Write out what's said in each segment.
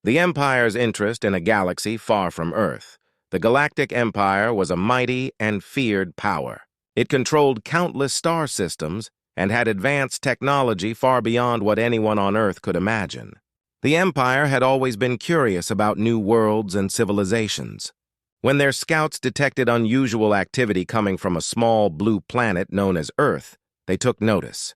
The Empire's interest in a galaxy far from Earth. The Galactic Empire was a mighty and feared power. It controlled countless star systems and had advanced technology far beyond what anyone on Earth could imagine. The Empire had always been curious about new worlds and civilizations. When their scouts detected unusual activity coming from a small blue planet known as Earth, they took notice.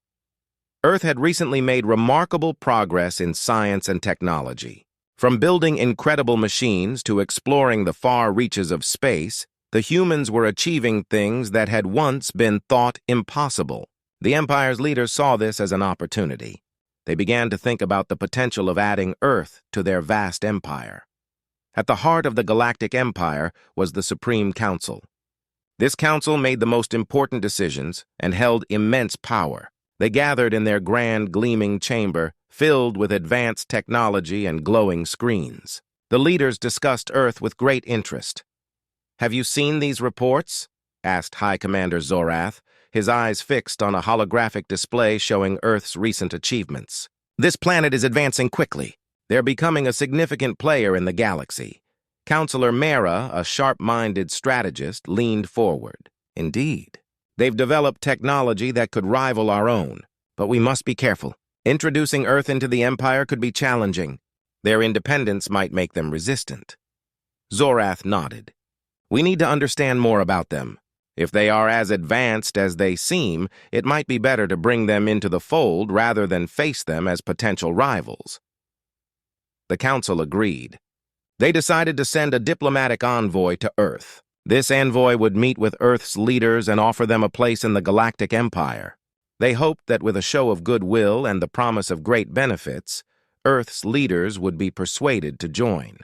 Earth had recently made remarkable progress in science and technology. From building incredible machines to exploring the far reaches of space, the humans were achieving things that had once been thought impossible. The Empire's leaders saw this as an opportunity. They began to think about the potential of adding Earth to their vast empire. At the heart of the Galactic Empire was the Supreme Council. This council made the most important decisions and held immense power. They gathered in their grand, gleaming chamber, filled with advanced technology and glowing screens. The leaders discussed Earth with great interest. "Have you seen these reports?" asked High Commander Zorath, his eyes fixed on a holographic display showing Earth's recent achievements. "This planet is advancing quickly. They're becoming a significant player in the galaxy." Counselor Mera, a sharp-minded strategist, leaned forward. "Indeed. They've developed technology that could rival our own, but we must be careful. Introducing Earth into the Empire could be challenging. Their independence might make them resistant." Zorath nodded. "We need to understand more about them. If they are as advanced as they seem, it might be better to bring them into the fold rather than face them as potential rivals." The Council agreed. They decided to send a diplomatic envoy to Earth. This envoy would meet with Earth's leaders and offer them a place in the Galactic Empire. They hoped that with a show of goodwill and the promise of great benefits, Earth's leaders would be persuaded to join.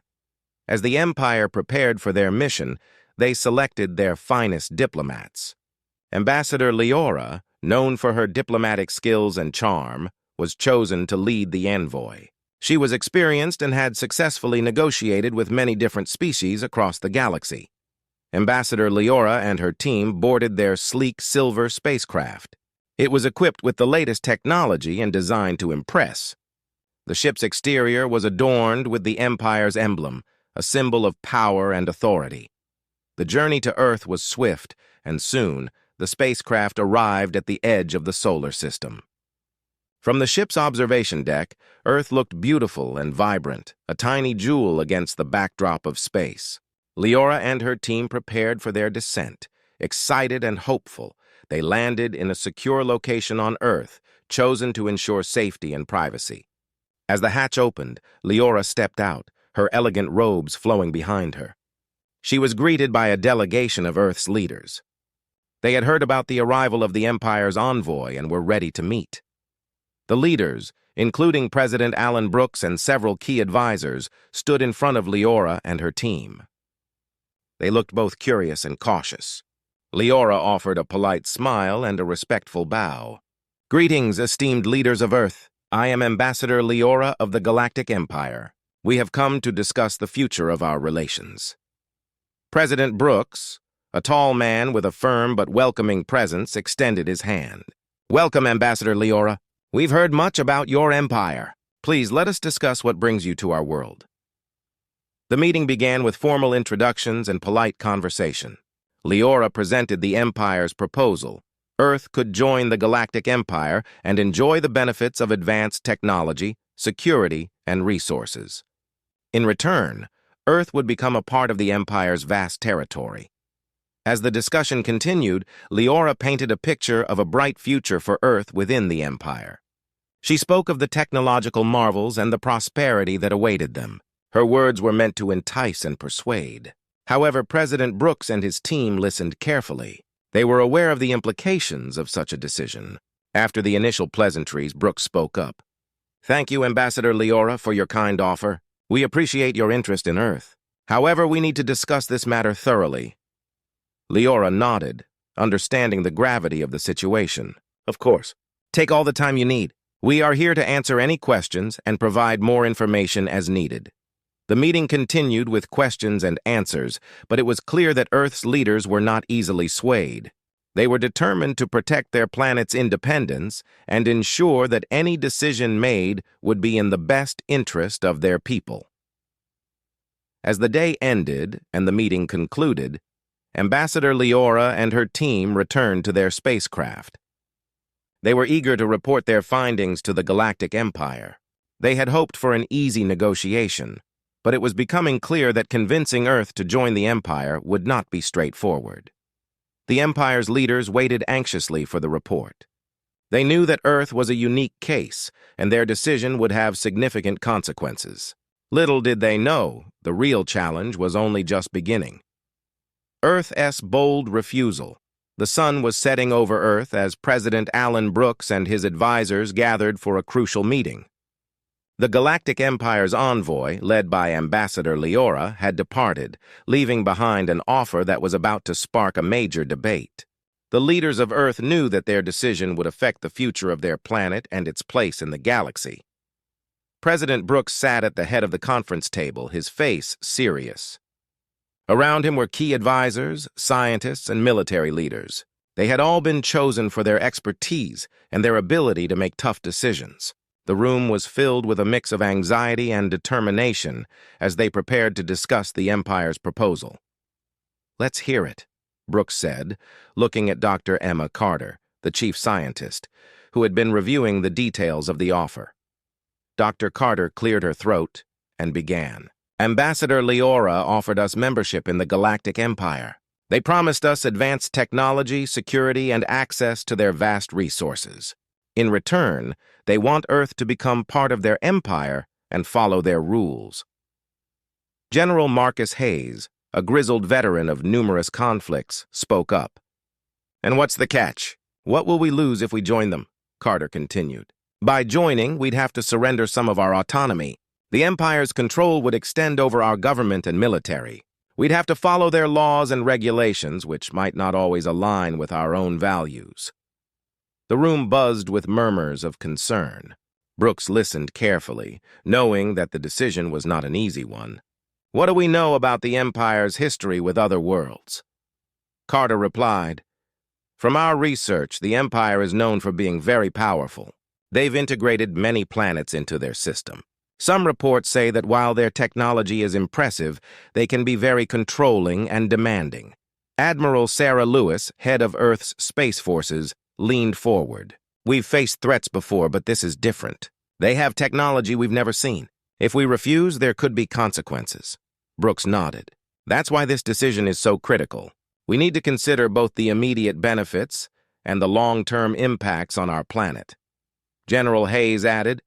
As the Empire prepared for their mission, they selected their finest diplomats. Ambassador Leora, known for her diplomatic skills and charm, was chosen to lead the envoy. She was experienced and had successfully negotiated with many different species across the galaxy. Ambassador Leora and her team boarded their sleek silver spacecraft. It was equipped with the latest technology and designed to impress. The ship's exterior was adorned with the Empire's emblem, a symbol of power and authority. The journey to Earth was swift, and soon the spacecraft arrived at the edge of the solar system. From the ship's observation deck, Earth looked beautiful and vibrant, a tiny jewel against the backdrop of space. Leora and her team prepared for their descent. Excited and hopeful, they landed in a secure location on Earth, chosen to ensure safety and privacy. As the hatch opened, Leora stepped out, her elegant robes flowing behind her. She was greeted by a delegation of Earth's leaders. They had heard about the arrival of the Empire's envoy and were ready to meet. The leaders, including President Alan Brooks and several key advisors, stood in front of Leora and her team. They looked both curious and cautious. Leora offered a polite smile and a respectful bow. "Greetings, esteemed leaders of Earth. I am Ambassador Leora of the Galactic Empire. We have come to discuss the future of our relations." President Brooks, a tall man with a firm but welcoming presence, extended his hand. "Welcome, Ambassador Leora. We've heard much about your empire. Please let us discuss what brings you to our world." The meeting began with formal introductions and polite conversation. Leora presented the Empire's proposal. Earth could join the Galactic Empire and enjoy the benefits of advanced technology, security, and resources. In return, Earth would become a part of the Empire's vast territory. As the discussion continued, Leora painted a picture of a bright future for Earth within the Empire. She spoke of the technological marvels and the prosperity that awaited them. Her words were meant to entice and persuade. However, President Brooks and his team listened carefully. They were aware of the implications of such a decision. After the initial pleasantries, Brooks spoke up. "Thank you, Ambassador Leora, for your kind offer. We appreciate your interest in Earth. However, we need to discuss this matter thoroughly." Leora nodded, understanding the gravity of the situation. "Of course. Take all the time you need. We are here to answer any questions and provide more information as needed." The meeting continued with questions and answers, but it was clear that Earth's leaders were not easily swayed. They were determined to protect their planet's independence and ensure that any decision made would be in the best interest of their people. As the day ended and the meeting concluded, Ambassador Leora and her team returned to their spacecraft. They were eager to report their findings to the Galactic Empire. They had hoped for an easy negotiation, but it was becoming clear that convincing Earth to join the Empire would not be straightforward. The Empire's leaders waited anxiously for the report. They knew that Earth was a unique case, and their decision would have significant consequences. Little did they know, the real challenge was only just beginning. Earth's bold refusal. The sun was setting over Earth as President Alan Brooks and his advisors gathered for a crucial meeting. The Galactic Empire's envoy, led by Ambassador Leora, had departed, leaving behind an offer that was about to spark a major debate. The leaders of Earth knew that their decision would affect the future of their planet and its place in the galaxy. President Brooks sat at the head of the conference table, his face serious. Around him were key advisors, scientists, and military leaders. They had all been chosen for their expertise and their ability to make tough decisions. The room was filled with a mix of anxiety and determination as they prepared to discuss the Empire's proposal. "Let's hear it," Brooks said, looking at Dr. Emma Carter, the chief scientist, who had been reviewing the details of the offer. Dr. Carter cleared her throat and began. "Ambassador Leora offered us membership in the Galactic Empire. They promised us advanced technology, security, and access to their vast resources. In return, they want Earth to become part of their empire and follow their rules." General Marcus Hayes, a grizzled veteran of numerous conflicts, spoke up. "And what's the catch? What will we lose if we join them?" Carter continued. "By joining, we'd have to surrender some of our autonomy. The Empire's control would extend over our government and military. We'd have to follow their laws and regulations, which might not always align with our own values." The room buzzed with murmurs of concern. Brooks listened carefully, knowing that the decision was not an easy one. "What do we know about the Empire's history with other worlds?" Carter replied, "From our research, the Empire is known for being very powerful. They've integrated many planets into their system. Some reports say that while their technology is impressive, they can be very controlling and demanding." Admiral Sarah Lewis, head of Earth's Space Forces, leaned forward. "We've faced threats before, but this is different. They have technology we've never seen. If we refuse, there could be consequences." Brooks nodded. "That's why this decision is so critical. We need to consider both the immediate benefits and the long-term impacts on our planet." General Hayes added,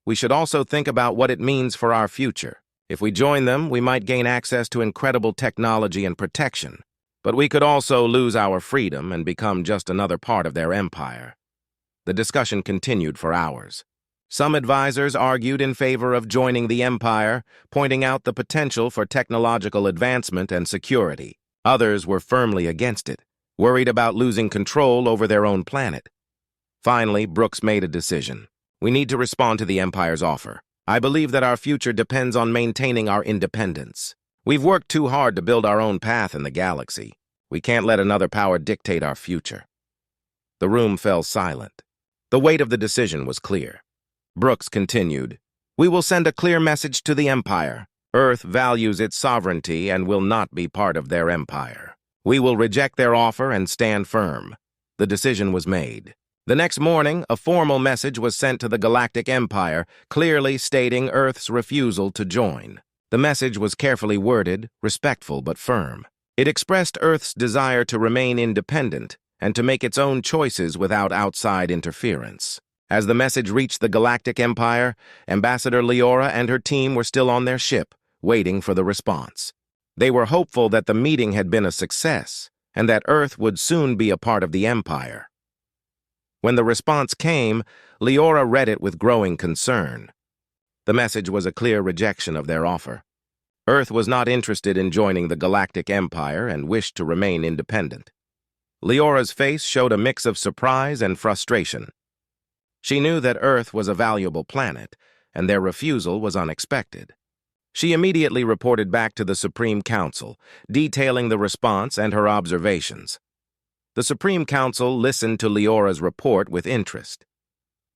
"We should also think about what it means for our future. If we join them, we might gain access to incredible technology and protection. But we could also lose our freedom and become just another part of their empire." The discussion continued for hours. Some advisors argued in favor of joining the empire, pointing out the potential for technological advancement and security. Others were firmly against it, worried about losing control over their own planet. Finally, Brooks made a decision. "We need to respond to the Empire's offer. I believe that our future depends on maintaining our independence. We've worked too hard to build our own path in the galaxy. We can't let another power dictate our future." The room fell silent. The weight of the decision was clear. Brooks continued, "We will send a clear message to the Empire. Earth values its sovereignty and will not be part of their empire. We will reject their offer and stand firm." The decision was made. The next morning, a formal message was sent to the Galactic Empire, clearly stating Earth's refusal to join. The message was carefully worded, respectful but firm. It expressed Earth's desire to remain independent and to make its own choices without outside interference. As the message reached the Galactic Empire, Ambassador Leora and her team were still on their ship, waiting for the response. They were hopeful that the meeting had been a success and that Earth would soon be a part of the Empire. When the response came, Leora read it with growing concern. The message was a clear rejection of their offer. Earth was not interested in joining the Galactic Empire and wished to remain independent. Leora's face showed a mix of surprise and frustration. She knew that Earth was a valuable planet, and their refusal was unexpected. She immediately reported back to the Supreme Council, detailing the response and her observations. The Supreme Council listened to Leora's report with interest.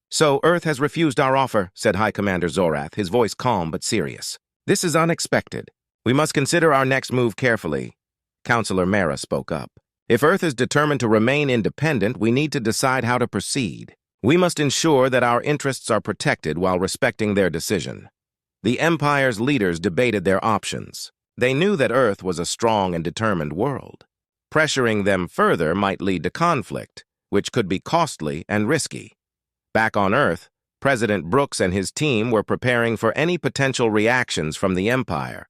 "So Earth has refused our offer," said High Commander Zorath, his voice calm but serious. "This is unexpected. We must consider our next move carefully. Counselor Mara spoke up. If Earth is determined to remain independent, we need to decide how to proceed. We must ensure that our interests are protected while respecting their decision. The Empire's leaders debated their options. They knew that Earth was a strong and determined world. Pressuring them further might lead to conflict, which could be costly and risky. Back on Earth, President Brooks and his team were preparing for any potential reactions from the Empire.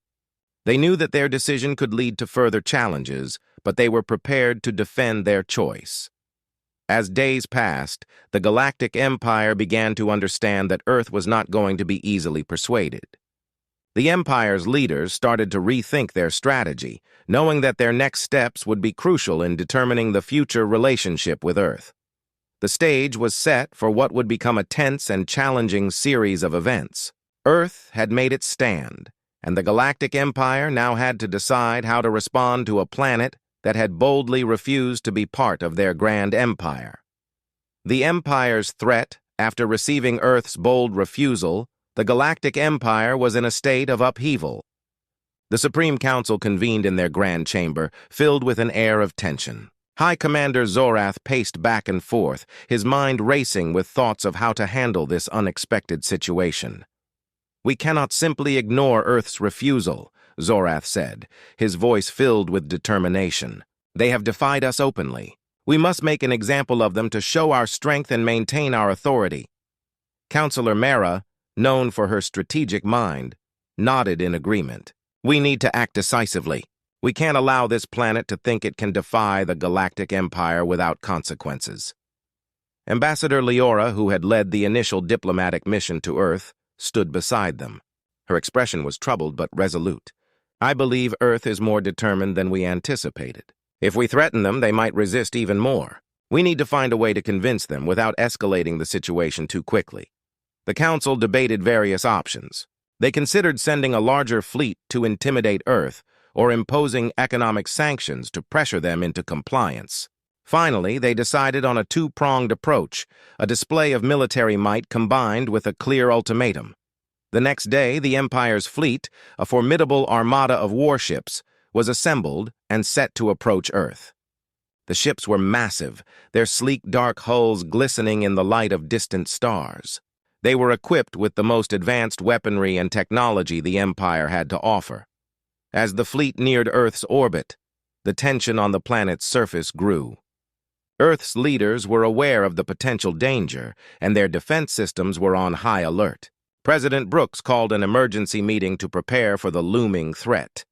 They knew that their decision could lead to further challenges, but they were prepared to defend their choice. As days passed, the Galactic Empire began to understand that Earth was not going to be easily persuaded. The Empire's leaders started to rethink their strategy, knowing that their next steps would be crucial in determining the future relationship with Earth. The stage was set for what would become a tense and challenging series of events. Earth had made its stand, and the Galactic Empire now had to decide how to respond to a planet that had boldly refused to be part of their grand empire. The Empire's threat, after receiving Earth's bold refusal, the Galactic Empire was in a state of upheaval. The Supreme Council convened in their grand chamber, filled with an air of tension. High Commander Zorath paced back and forth, his mind racing with thoughts of how to handle this unexpected situation. "We cannot simply ignore Earth's refusal," Zorath said, his voice filled with determination. "They have defied us openly. We must make an example of them to show our strength and maintain our authority." Counselor Mara, known for her strategic mind, nodded in agreement. "We need to act decisively. We can't allow this planet to think it can defy the Galactic Empire without consequences." Ambassador Leora, who had led the initial diplomatic mission to Earth, stood beside them. Her expression was troubled but resolute. "I believe Earth is more determined than we anticipated. If we threaten them, they might resist even more. We need to find a way to convince them without escalating the situation too quickly." The Council debated various options. They considered sending a larger fleet to intimidate Earth or imposing economic sanctions to pressure them into compliance. Finally, they decided on a two-pronged approach, a display of military might combined with a clear ultimatum. The next day, the Empire's fleet, a formidable armada of warships, was assembled and set to approach Earth. The ships were massive, their sleek dark hulls glistening in the light of distant stars. They were equipped with the most advanced weaponry and technology the Empire had to offer. As the fleet neared Earth's orbit, the tension on the planet's surface grew. Earth's leaders were aware of the potential danger, and their defense systems were on high alert. President Brooks called an emergency meeting to prepare for the looming threat.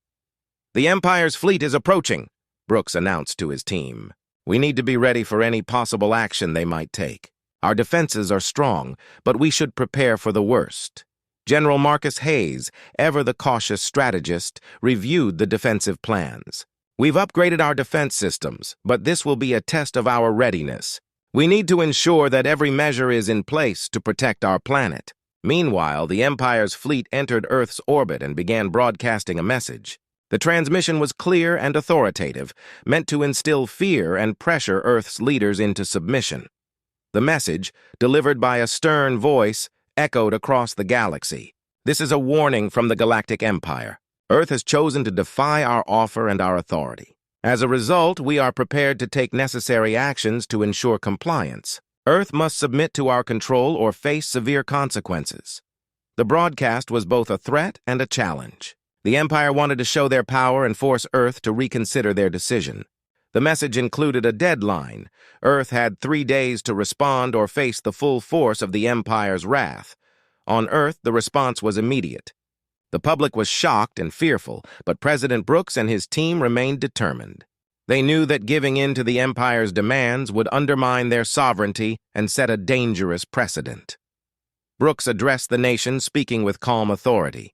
"The Empire's fleet is approaching," Brooks announced to his team. "We need to be ready for any possible action they might take. Our defenses are strong, but we should prepare for the worst." General Marcus Hayes, ever the cautious strategist, reviewed the defensive plans. "We've upgraded our defense systems, but this will be a test of our readiness. We need to ensure that every measure is in place to protect our planet." Meanwhile, the Empire's fleet entered Earth's orbit and began broadcasting a message. The transmission was clear and authoritative, meant to instill fear and pressure Earth's leaders into submission. The message, delivered by a stern voice, echoed across the galaxy. "This is a warning from the Galactic Empire. Earth has chosen to defy our offer and our authority. As a result, we are prepared to take necessary actions to ensure compliance. Earth must submit to our control or face severe consequences." The broadcast was both a threat and a challenge. The Empire wanted to show their power and force Earth to reconsider their decision. The message included a deadline. Earth had 3 days to respond or face the full force of the Empire's wrath. On Earth, the response was immediate. The public was shocked and fearful, but President Brooks and his team remained determined. They knew that giving in to the Empire's demands would undermine their sovereignty and set a dangerous precedent. Brooks addressed the nation, speaking with calm authority.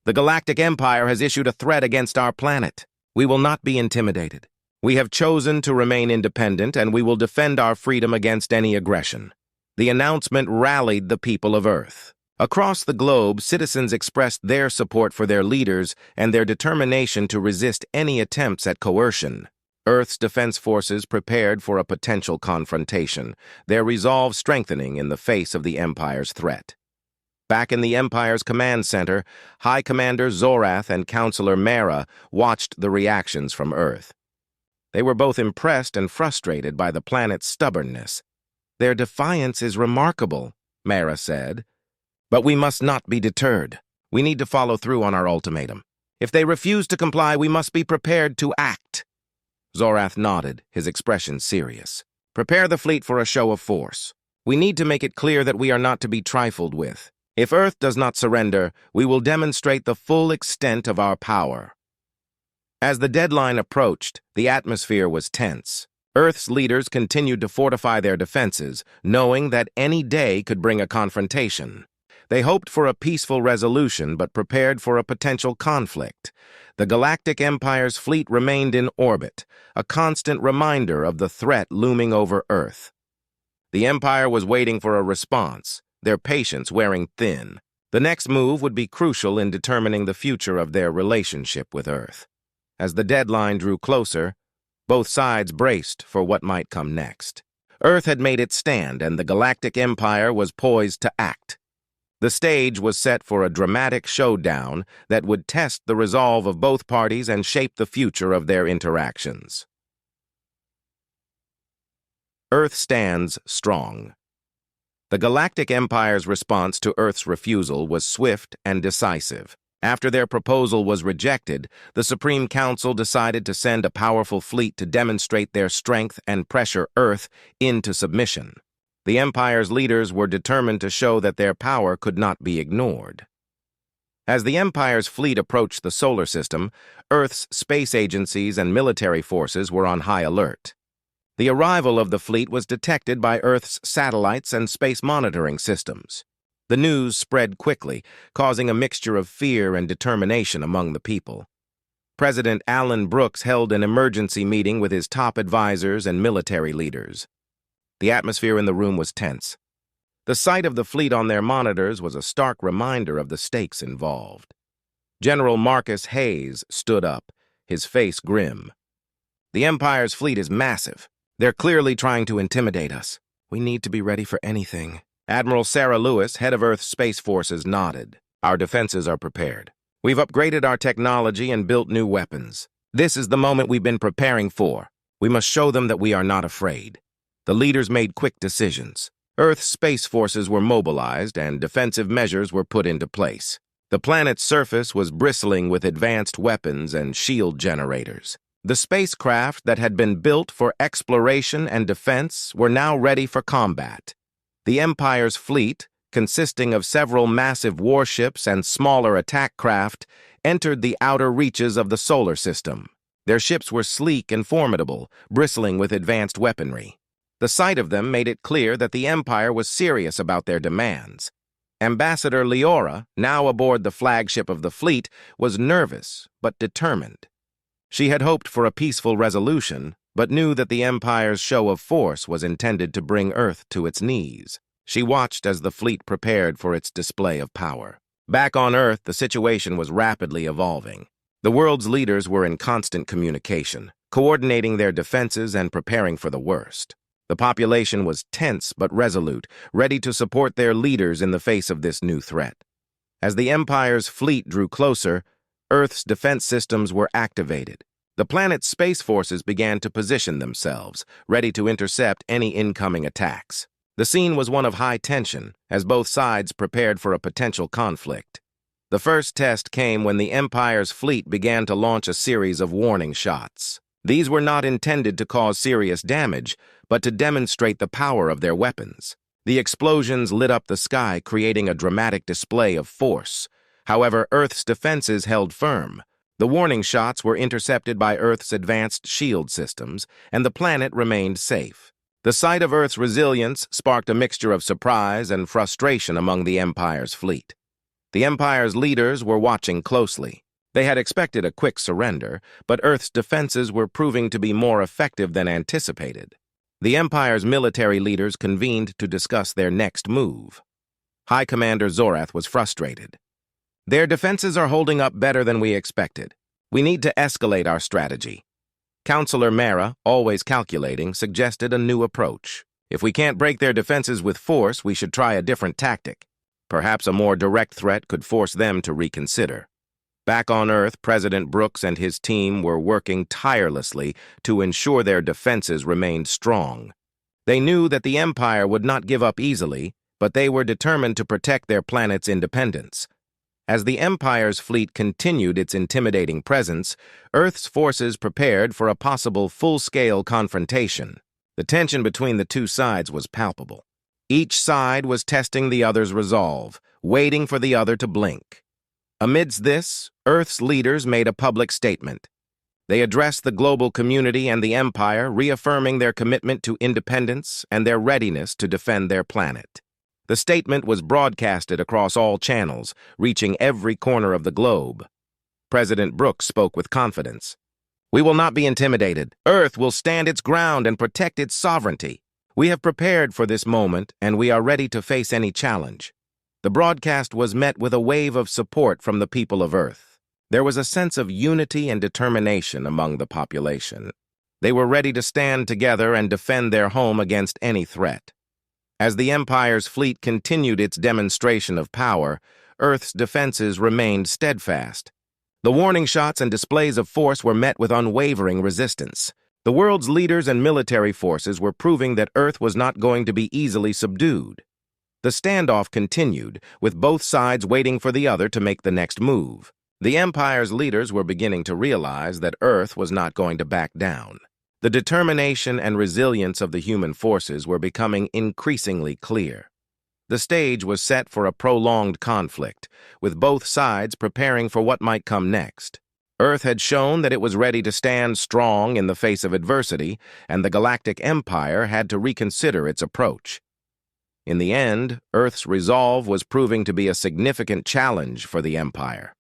"The Galactic Empire has issued a threat against our planet. We will not be intimidated. We have chosen to remain independent, and we will defend our freedom against any aggression." The announcement rallied the people of Earth. Across the globe, citizens expressed their support for their leaders and their determination to resist any attempts at coercion. Earth's defense forces prepared for a potential confrontation, their resolve strengthening in the face of the Empire's threat. Back in the Empire's command center, High Commander Zorath and Counselor Mara watched the reactions from Earth. They were both impressed and frustrated by the planet's stubbornness. "Their defiance is remarkable," Mara said. "But we must not be deterred. We need to follow through on our ultimatum. If they refuse to comply, we must be prepared to act." Zorath nodded, his expression serious. "Prepare the fleet for a show of force. We need to make it clear that we are not to be trifled with. If Earth does not surrender, we will demonstrate the full extent of our power." As the deadline approached, the atmosphere was tense. Earth's leaders continued to fortify their defenses, knowing that any day could bring a confrontation. They hoped for a peaceful resolution, but prepared for a potential conflict. The Galactic Empire's fleet remained in orbit, a constant reminder of the threat looming over Earth. The Empire was waiting for a response, their patience wearing thin. The next move would be crucial in determining the future of their relationship with Earth. As the deadline drew closer, both sides braced for what might come next. Earth had made its stand, and the Galactic Empire was poised to act. The stage was set for a dramatic showdown that would test the resolve of both parties and shape the future of their interactions. Earth stands strong. The Galactic Empire's response to Earth's refusal was swift and decisive. After their proposal was rejected, the Supreme Council decided to send a powerful fleet to demonstrate their strength and pressure Earth into submission. The Empire's leaders were determined to show that their power could not be ignored. As the Empire's fleet approached the solar system, Earth's space agencies and military forces were on high alert. The arrival of the fleet was detected by Earth's satellites and space monitoring systems. The news spread quickly, causing a mixture of fear and determination among the people. President Alan Brooks held an emergency meeting with his top advisors and military leaders. The atmosphere in the room was tense. The sight of the fleet on their monitors was a stark reminder of the stakes involved. General Marcus Hayes stood up, his face grim. "The Empire's fleet is massive. They're clearly trying to intimidate us. We need to be ready for anything." Admiral Sarah Lewis, head of Earth's Space Forces, nodded. "Our defenses are prepared. We've upgraded our technology and built new weapons. This is the moment we've been preparing for. We must show them that we are not afraid." The leaders made quick decisions. Earth's space forces were mobilized and defensive measures were put into place. The planet's surface was bristling with advanced weapons and shield generators. The spacecraft that had been built for exploration and defense were now ready for combat. The Empire's fleet, consisting of several massive warships and smaller attack craft, entered the outer reaches of the solar system. Their ships were sleek and formidable, bristling with advanced weaponry. The sight of them made it clear that the Empire was serious about their demands. Ambassador Leora, now aboard the flagship of the fleet, was nervous but determined. She had hoped for a peaceful resolution, but knew that the Empire's show of force was intended to bring Earth to its knees. She watched as the fleet prepared for its display of power. Back on Earth, the situation was rapidly evolving. The world's leaders were in constant communication, coordinating their defenses and preparing for the worst. The population was tense but resolute, ready to support their leaders in the face of this new threat. As the Empire's fleet drew closer, Earth's defense systems were activated. The planet's space forces began to position themselves, ready to intercept any incoming attacks. The scene was one of high tension, as both sides prepared for a potential conflict. The first test came when the Empire's fleet began to launch a series of warning shots. These were not intended to cause serious damage, but to demonstrate the power of their weapons. The explosions lit up the sky, creating a dramatic display of force. However, Earth's defenses held firm. The warning shots were intercepted by Earth's advanced shield systems, and the planet remained safe. The sight of Earth's resilience sparked a mixture of surprise and frustration among the Empire's fleet. The Empire's leaders were watching closely. They had expected a quick surrender, but Earth's defenses were proving to be more effective than anticipated. The Empire's military leaders convened to discuss their next move. High Commander Zorath was frustrated. "Their defenses are holding up better than we expected. We need to escalate our strategy." Counselor Mara, always calculating, suggested a new approach. "If we can't break their defenses with force, we should try a different tactic. Perhaps a more direct threat could force them to reconsider. Back on Earth, President Brooks and his team were working tirelessly to ensure their defenses remained strong. They knew that the Empire would not give up easily, but they were determined to protect their planet's independence. As the Empire's fleet continued its intimidating presence, Earth's forces prepared for a possible full-scale confrontation. The tension between the two sides was palpable. Each side was testing the other's resolve, waiting for the other to blink. Amidst this, Earth's leaders made a public statement. They addressed the global community and the Empire, reaffirming their commitment to independence and their readiness to defend their planet. The statement was broadcasted across all channels, reaching every corner of the globe. President Brooks spoke with confidence. "We will not be intimidated. Earth will stand its ground and protect its sovereignty. We have prepared for this moment, and we are ready to face any challenge." The broadcast was met with a wave of support from the people of Earth. There was a sense of unity and determination among the population. They were ready to stand together and defend their home against any threat. As the Empire's fleet continued its demonstration of power, Earth's defenses remained steadfast. The warning shots and displays of force were met with unwavering resistance. The world's leaders and military forces were proving that Earth was not going to be easily subdued. The standoff continued, with both sides waiting for the other to make the next move. The Empire's leaders were beginning to realize that Earth was not going to back down. The determination and resilience of the human forces were becoming increasingly clear. The stage was set for a prolonged conflict, with both sides preparing for what might come next. Earth had shown that it was ready to stand strong in the face of adversity, and the Galactic Empire had to reconsider its approach. In the end, Earth's resolve was proving to be a significant challenge for the Empire.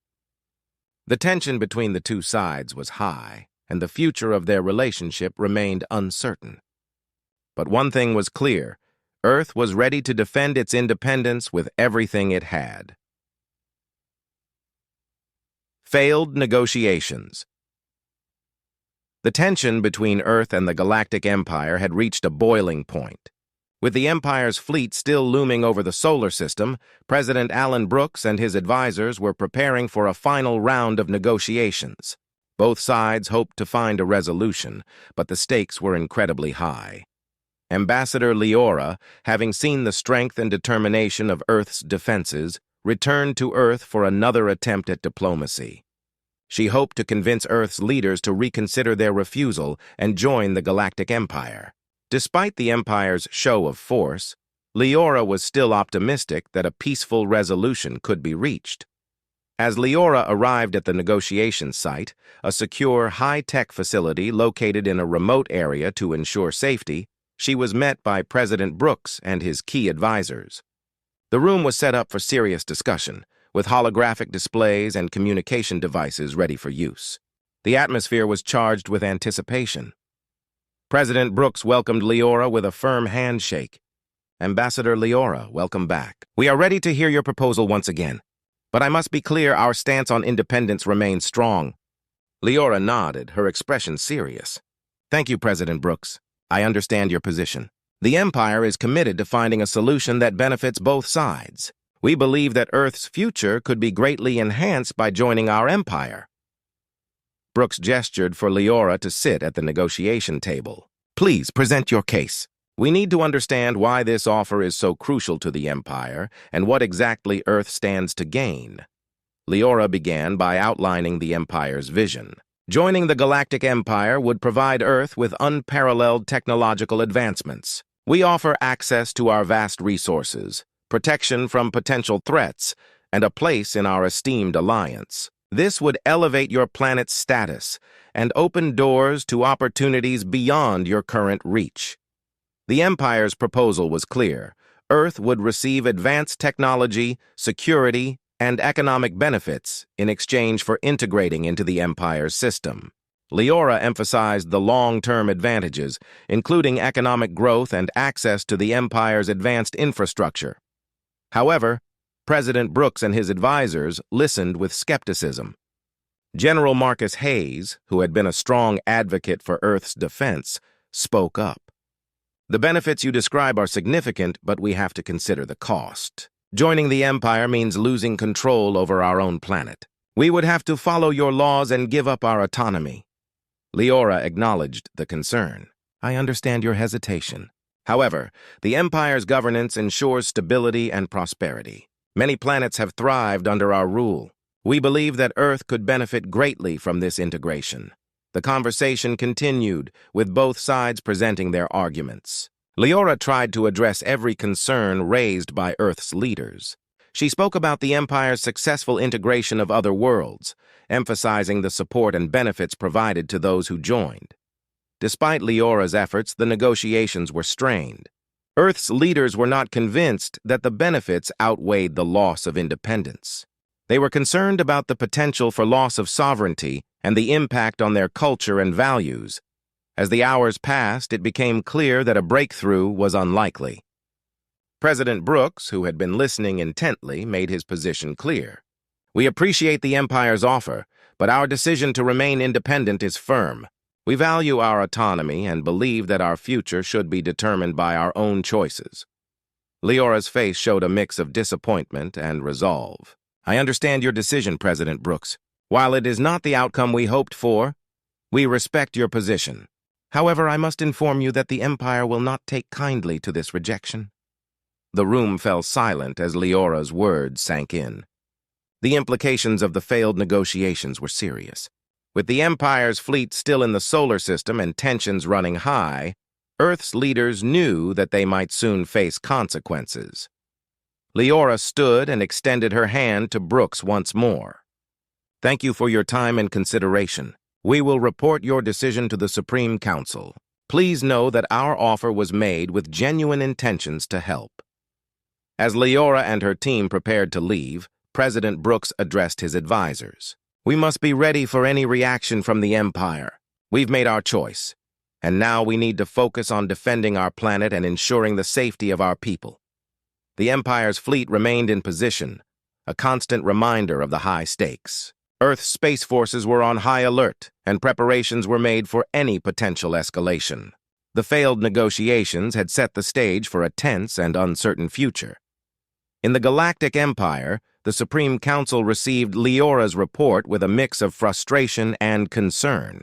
The tension between the two sides was high, and the future of their relationship remained uncertain. But one thing was clear: Earth was ready to defend its independence with everything it had. Failed negotiations. The tension between Earth and the Galactic Empire had reached a boiling point. With the Empire's fleet still looming over the solar system, President Alan Brooks and his advisors were preparing for a final round of negotiations. Both sides hoped to find a resolution, but the stakes were incredibly high. Ambassador Leora, having seen the strength and determination of Earth's defenses, returned to Earth for another attempt at diplomacy. She hoped to convince Earth's leaders to reconsider their refusal and join the Galactic Empire. Despite the Empire's show of force, Leora was still optimistic that a peaceful resolution could be reached. As Leora arrived at the negotiation site, a secure, high-tech facility located in a remote area to ensure safety, she was met by President Brooks and his key advisors. The room was set up for serious discussion, with holographic displays and communication devices ready for use. The atmosphere was charged with anticipation. President Brooks welcomed Leora with a firm handshake. "Ambassador Leora, welcome back. We are ready to hear your proposal once again. But I must be clear, our stance on independence remains strong." Leora nodded, her expression serious. "Thank you, President Brooks. I understand your position. The Empire is committed to finding a solution that benefits both sides. We believe that Earth's future could be greatly enhanced by joining our Empire." Brooks gestured for Leora to sit at the negotiation table. "Please present your case. We need to understand why this offer is so crucial to the Empire and what exactly Earth stands to gain." Leora began by outlining the Empire's vision. Joining the Galactic Empire would provide Earth with unparalleled technological advancements. We offer access to our vast resources, protection from potential threats, and a place in our esteemed alliance. This would elevate your planet's status and open doors to opportunities beyond your current reach. The Empire's proposal was clear. Earth would receive advanced technology, security, and economic benefits in exchange for integrating into the Empire's system. Leora emphasized the long-term advantages, including economic growth and access to the Empire's advanced infrastructure. However, President Brooks and his advisors listened with skepticism. General Marcus Hayes, who had been a strong advocate for Earth's defense, spoke up. "The benefits you describe are significant, but we have to consider the cost. Joining the Empire means losing control over our own planet. We would have to follow your laws and give up our autonomy. Leora acknowledged the concern. I understand your hesitation. However, the Empire's governance ensures stability and prosperity. Many planets have thrived under our rule. We believe that Earth could benefit greatly from this integration. The conversation continued, with both sides presenting their arguments. Leora tried to address every concern raised by Earth's leaders. She spoke about the Empire's successful integration of other worlds, emphasizing the support and benefits provided to those who joined. Despite Leora's efforts, the negotiations were strained. Earth's leaders were not convinced that the benefits outweighed the loss of independence. They were concerned about the potential for loss of sovereignty and the impact on their culture and values. As the hours passed, it became clear that a breakthrough was unlikely. President Brooks, who had been listening intently, made his position clear. We appreciate the Empire's offer, but our decision to remain independent is firm. We value our autonomy and believe that our future should be determined by our own choices. Leora's face showed a mix of disappointment and resolve. I understand your decision, President Brooks. While it is not the outcome we hoped for, we respect your position. However, I must inform you that the Empire will not take kindly to this rejection. The room fell silent as Leora's words sank in. The implications of the failed negotiations were serious. With the Empire's fleet still in the solar system and tensions running high, Earth's leaders knew that they might soon face consequences. Leora stood and extended her hand to Brooks once more. Thank you for your time and consideration. We will report your decision to the Supreme Council. Please know that our offer was made with genuine intentions to help. As Leora and her team prepared to leave, President Brooks addressed his advisors. We must be ready for any reaction from the Empire. We've made our choice, and now we need to focus on defending our planet and ensuring the safety of our people. The Empire's fleet remained in position, a constant reminder of the high stakes. Earth's space forces were on high alert, and preparations were made for any potential escalation. The failed negotiations had set the stage for a tense and uncertain future. In the Galactic Empire, the Supreme Council received Leora's report with a mix of frustration and concern.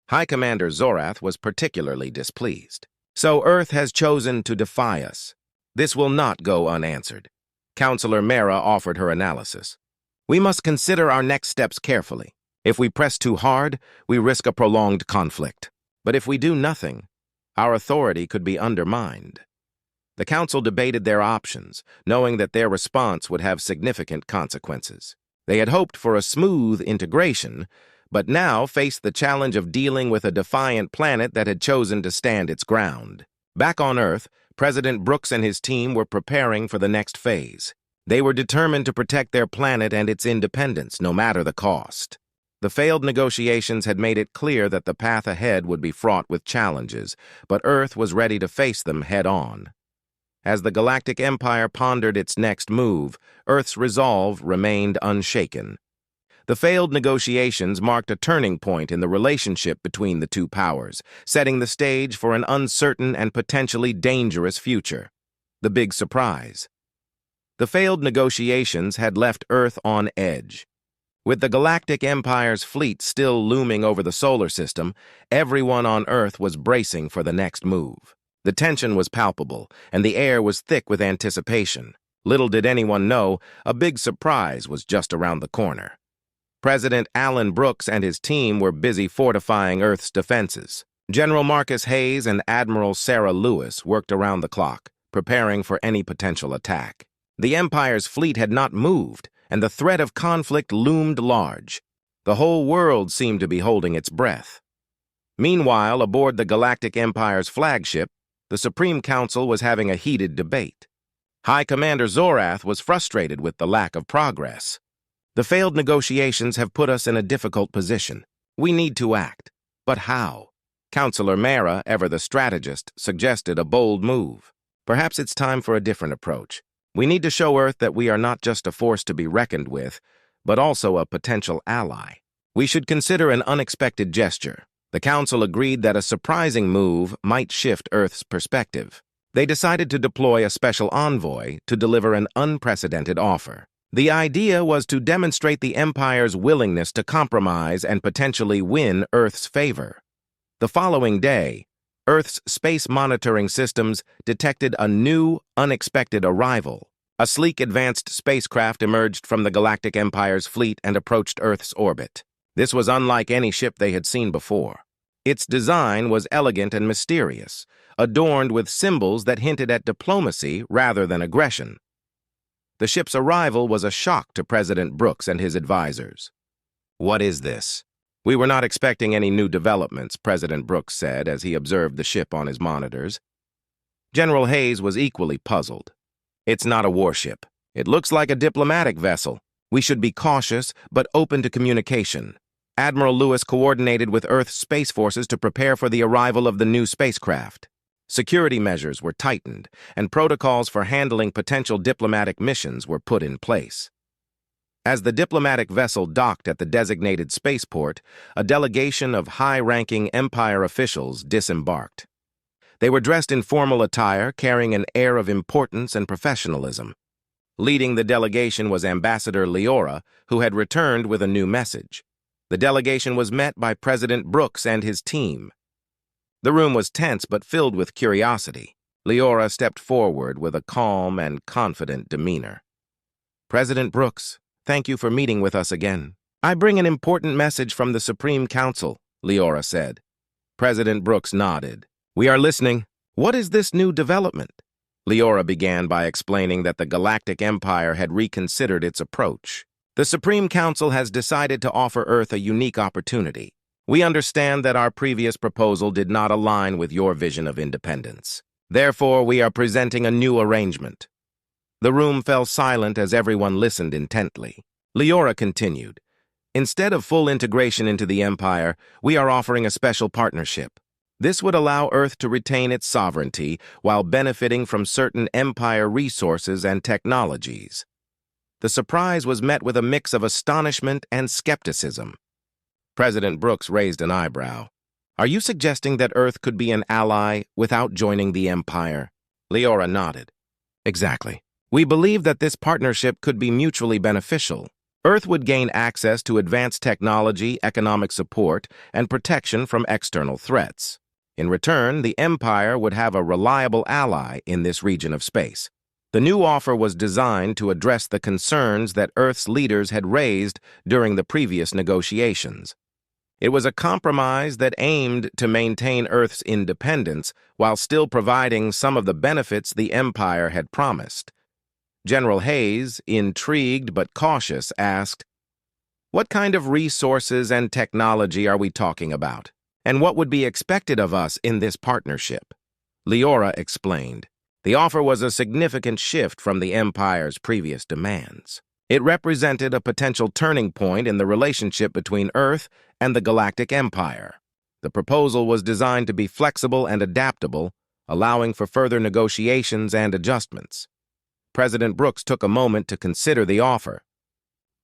High Commander Zorath was particularly displeased. So Earth has chosen to defy us. This will not go unanswered. Counselor Mara offered her analysis. We must consider our next steps carefully. If we press too hard, we risk a prolonged conflict. But if we do nothing, our authority could be undermined. The Council debated their options, knowing that their response would have significant consequences. They had hoped for a smooth integration, but now faced the challenge of dealing with a defiant planet that had chosen to stand its ground. Back on Earth, President Brooks and his team were preparing for the next phase. They were determined to protect their planet and its independence, no matter the cost. The failed negotiations had made it clear that the path ahead would be fraught with challenges, but Earth was ready to face them head-on. As the Galactic Empire pondered its next move, Earth's resolve remained unshaken. The failed negotiations marked a turning point in the relationship between the two powers, setting the stage for an uncertain and potentially dangerous future. The big surprise. The failed negotiations had left Earth on edge. With the Galactic Empire's fleet still looming over the solar system, everyone on Earth was bracing for the next move. The tension was palpable, and the air was thick with anticipation. Little did anyone know, a big surprise was just around the corner. President Alan Brooks and his team were busy fortifying Earth's defenses. General Marcus Hayes and Admiral Sarah Lewis worked around the clock, preparing for any potential attack. The Empire's fleet had not moved, and the threat of conflict loomed large. The whole world seemed to be holding its breath. Meanwhile, aboard the Galactic Empire's flagship, the Supreme Council was having a heated debate. High Commander Zorath was frustrated with the lack of progress. The failed negotiations have put us in a difficult position. We need to act. But how? Counselor Mara, ever the strategist, suggested a bold move. Perhaps it's time for a different approach. We need to show Earth that we are not just a force to be reckoned with, but also a potential ally. We should consider an unexpected gesture. The Council agreed that a surprising move might shift Earth's perspective. They decided to deploy a special envoy to deliver an unprecedented offer. The idea was to demonstrate the Empire's willingness to compromise and potentially win Earth's favor. The following day, Earth's space monitoring systems detected a new, unexpected arrival. A sleek advanced spacecraft emerged from the Galactic Empire's fleet and approached Earth's orbit. This was unlike any ship they had seen before. Its design was elegant and mysterious, adorned with symbols that hinted at diplomacy rather than aggression. The ship's arrival was a shock to President Brooks and his advisors. "What is this?" "We were not expecting any new developments," President Brooks said as he observed the ship on his monitors. General Hayes was equally puzzled. "It's not a warship. It looks like a diplomatic vessel. We should be cautious, but open to communication." Admiral Lewis coordinated with Earth's space forces to prepare for the arrival of the new spacecraft. Security measures were tightened, and protocols for handling potential diplomatic missions were put in place. As the diplomatic vessel docked at the designated spaceport, a delegation of high-ranking Empire officials disembarked. They were dressed in formal attire, carrying an air of importance and professionalism. Leading the delegation was Ambassador Leora, who had returned with a new message. The delegation was met by President Brooks and his team. The room was tense but filled with curiosity. Leora stepped forward with a calm and confident demeanor. "President Brooks, thank you for meeting with us again. I bring an important message from the Supreme Council," Leora said. President Brooks nodded. "We are listening. What is this new development?" Leora began by explaining that the Galactic Empire had reconsidered its approach. "The Supreme Council has decided to offer Earth a unique opportunity. We understand that our previous proposal did not align with your vision of independence. Therefore, we are presenting a new arrangement." The room fell silent as everyone listened intently. Leora continued, "Instead of full integration into the Empire, we are offering a special partnership. This would allow Earth to retain its sovereignty while benefiting from certain Empire resources and technologies." The surprise was met with a mix of astonishment and skepticism. President Brooks raised an eyebrow. "Are you suggesting that Earth could be an ally without joining the Empire?" Leora nodded. "Exactly. We believe that this partnership could be mutually beneficial. Earth would gain access to advanced technology, economic support, and protection from external threats. In return, the Empire would have a reliable ally in this region of space. The new offer was designed to address the concerns that Earth's leaders had raised during the previous negotiations. It was a compromise that aimed to maintain Earth's independence while still providing some of the benefits the Empire had promised. General Hayes, intrigued but cautious, asked, "What kind of resources and technology are we talking about? And what would be expected of us in this partnership?" Leora explained. The offer was a significant shift from the Empire's previous demands. It represented a potential turning point in the relationship between Earth and the Galactic Empire. The proposal was designed to be flexible and adaptable, allowing for further negotiations and adjustments. President Brooks took a moment to consider the offer.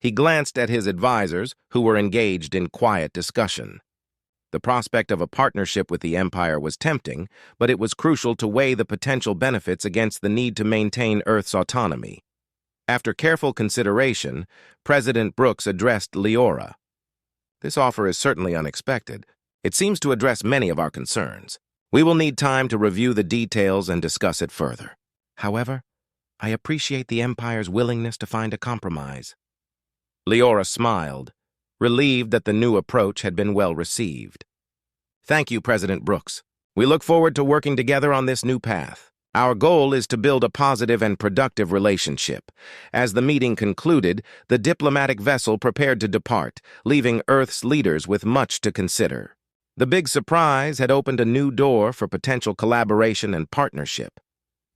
He glanced at his advisors, who were engaged in quiet discussion. The prospect of a partnership with the Empire was tempting, but it was crucial to weigh the potential benefits against the need to maintain Earth's autonomy. After careful consideration, President Brooks addressed Leora. "This offer is certainly unexpected. It seems to address many of our concerns. We will need time to review the details and discuss it further. However, I appreciate the Empire's willingness to find a compromise." Leora smiled, relieved that the new approach had been well received. "Thank you, President Brooks. We look forward to working together on this new path. Our goal is to build a positive and productive relationship." As the meeting concluded, the diplomatic vessel prepared to depart, leaving Earth's leaders with much to consider. The big surprise had opened a new door for potential collaboration and partnership.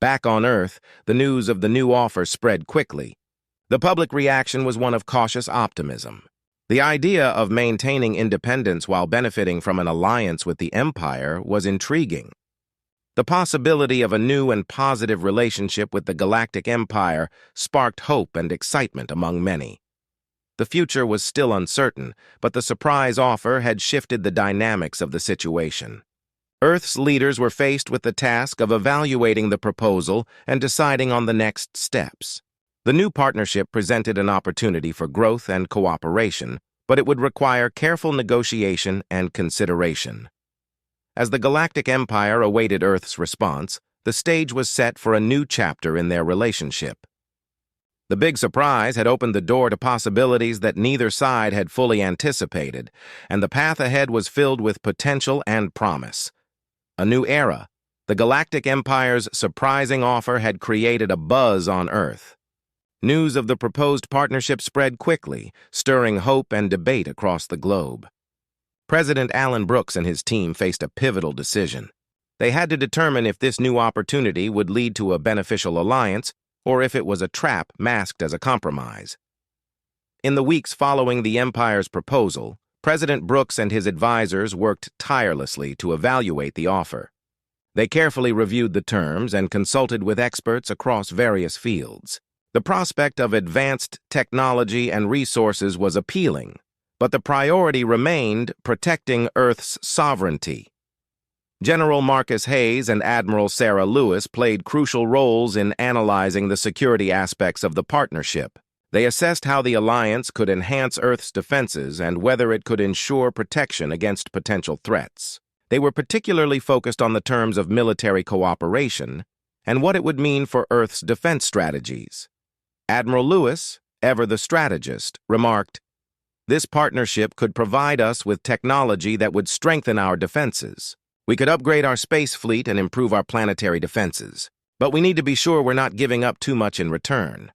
Back on Earth, the news of the new offer spread quickly. The public reaction was one of cautious optimism. The idea of maintaining independence while benefiting from an alliance with the Empire was intriguing. The possibility of a new and positive relationship with the Galactic Empire sparked hope and excitement among many. The future was still uncertain, but the surprise offer had shifted the dynamics of the situation. Earth's leaders were faced with the task of evaluating the proposal and deciding on the next steps. The new partnership presented an opportunity for growth and cooperation, but it would require careful negotiation and consideration. As the Galactic Empire awaited Earth's response, the stage was set for a new chapter in their relationship. The big surprise had opened the door to possibilities that neither side had fully anticipated, and the path ahead was filled with potential and promise. A new era. The Galactic Empire's surprising offer had created a buzz on Earth. News of the proposed partnership spread quickly, stirring hope and debate across the globe. President Alan Brooks and his team faced a pivotal decision. They had to determine if this new opportunity would lead to a beneficial alliance or if it was a trap masked as a compromise. In the weeks following the Empire's proposal, President Brooks and his advisors worked tirelessly to evaluate the offer. They carefully reviewed the terms and consulted with experts across various fields. The prospect of advanced technology and resources was appealing, but the priority remained protecting Earth's sovereignty. General Marcus Hayes and Admiral Sarah Lewis played crucial roles in analyzing the security aspects of the partnership. They assessed how the alliance could enhance Earth's defenses and whether it could ensure protection against potential threats. They were particularly focused on the terms of military cooperation and what it would mean for Earth's defense strategies. Admiral Lewis, ever the strategist, remarked, "This partnership could provide us with technology that would strengthen our defenses. We could upgrade our space fleet and improve our planetary defenses. But we need to be sure we're not giving up too much in return."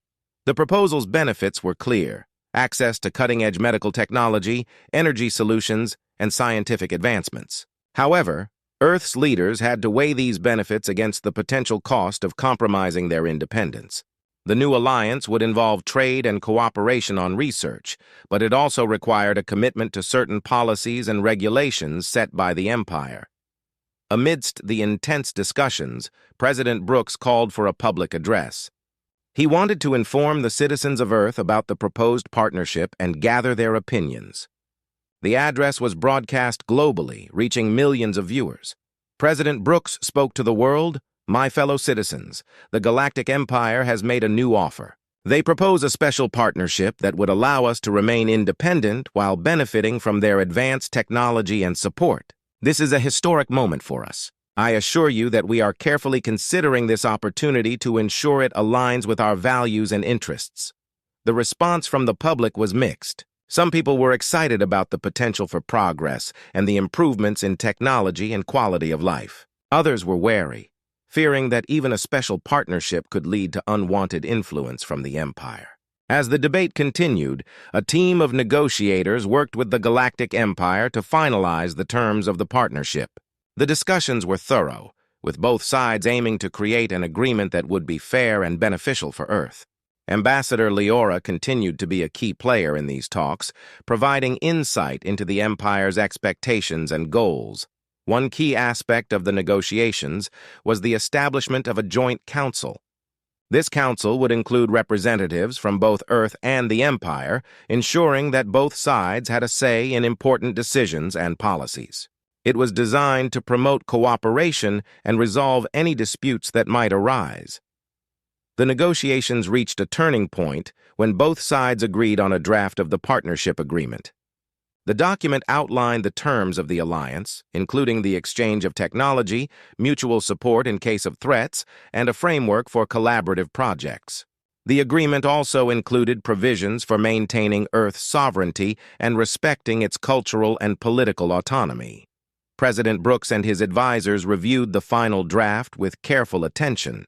The proposal's benefits were clear: access to cutting-edge medical technology, energy solutions, and scientific advancements. However, Earth's leaders had to weigh these benefits against the potential cost of compromising their independence. The new alliance would involve trade and cooperation on research, but it also required a commitment to certain policies and regulations set by the Empire. Amidst the intense discussions, President Brooks called for a public address. He wanted to inform the citizens of Earth about the proposed partnership and gather their opinions. The address was broadcast globally, reaching millions of viewers. President Brooks spoke to the world: "My fellow citizens, the Galactic Empire has made a new offer. They propose a special partnership that would allow us to remain independent while benefiting from their advanced technology and support. This is a historic moment for us. I assure you that we are carefully considering this opportunity to ensure it aligns with our values and interests." The response from the public was mixed. Some people were excited about the potential for progress and the improvements in technology and quality of life. Others were wary, fearing that even a special partnership could lead to unwanted influence from the Empire. As the debate continued, a team of negotiators worked with the Galactic Empire to finalize the terms of the partnership. The discussions were thorough, with both sides aiming to create an agreement that would be fair and beneficial for Earth. Ambassador Leora continued to be a key player in these talks, providing insight into the Empire's expectations and goals. One key aspect of the negotiations was the establishment of a joint council. This council would include representatives from both Earth and the Empire, ensuring that both sides had a say in important decisions and policies. It was designed to promote cooperation and resolve any disputes that might arise. The negotiations reached a turning point when both sides agreed on a draft of the partnership agreement. The document outlined the terms of the alliance, including the exchange of technology, mutual support in case of threats, and a framework for collaborative projects. The agreement also included provisions for maintaining Earth's sovereignty and respecting its cultural and political autonomy. President Brooks and his advisors reviewed the final draft with careful attention.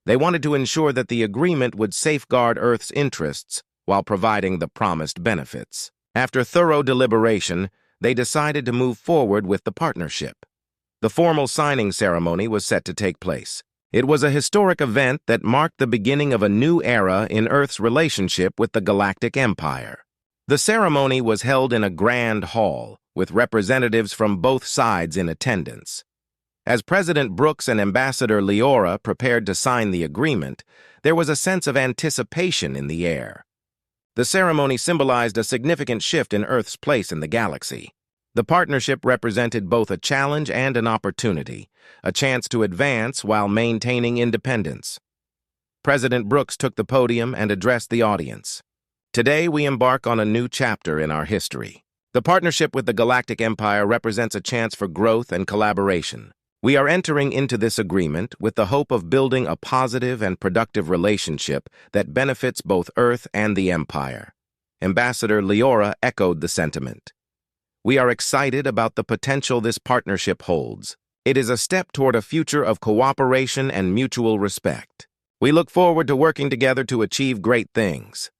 They wanted to ensure that the agreement would safeguard Earth's interests while providing the promised benefits. After thorough deliberation, they decided to move forward with the partnership. The formal signing ceremony was set to take place. It was a historic event that marked the beginning of a new era in Earth's relationship with the Galactic Empire. The ceremony was held in a grand hall, with representatives from both sides in attendance. As President Brooks and Ambassador Leora prepared to sign the agreement, there was a sense of anticipation in the air. The ceremony symbolized a significant shift in Earth's place in the galaxy. The partnership represented both a challenge and an opportunity, a chance to advance while maintaining independence. President Brooks took the podium and addressed the audience. Today, we embark on a new chapter in our history. The partnership with the Galactic Empire represents a chance for growth and collaboration. We are entering into this agreement with the hope of building a positive and productive relationship that benefits both Earth and the Empire. Ambassador Leora echoed the sentiment. We are excited about the potential this partnership holds. It is a step toward a future of cooperation and mutual respect. We look forward to working together to achieve great things.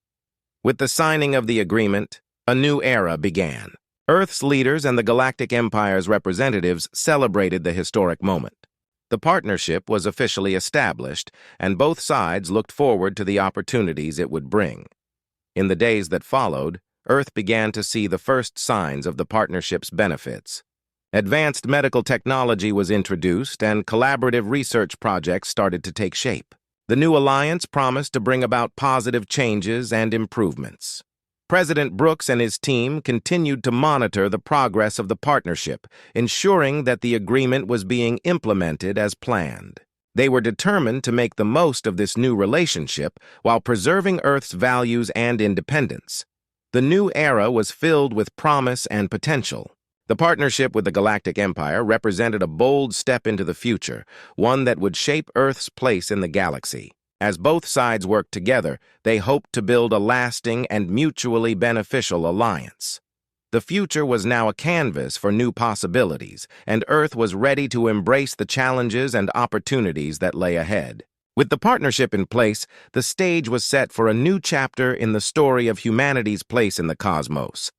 With the signing of the agreement, a new era began. Earth's leaders and the Galactic Empire's representatives celebrated the historic moment. The partnership was officially established, and both sides looked forward to the opportunities it would bring. In the days that followed, Earth began to see the first signs of the partnership's benefits. Advanced medical technology was introduced, and collaborative research projects started to take shape. The new alliance promised to bring about positive changes and improvements. President Brooks and his team continued to monitor the progress of the partnership, ensuring that the agreement was being implemented as planned. They were determined to make the most of this new relationship while preserving Earth's values and independence. The new era was filled with promise and potential. The partnership with the Galactic Empire represented a bold step into the future, one that would shape Earth's place in the galaxy. As both sides worked together, they hoped to build a lasting and mutually beneficial alliance. The future was now a canvas for new possibilities, and Earth was ready to embrace the challenges and opportunities that lay ahead. With the partnership in place, the stage was set for a new chapter in the story of humanity's place in the cosmos.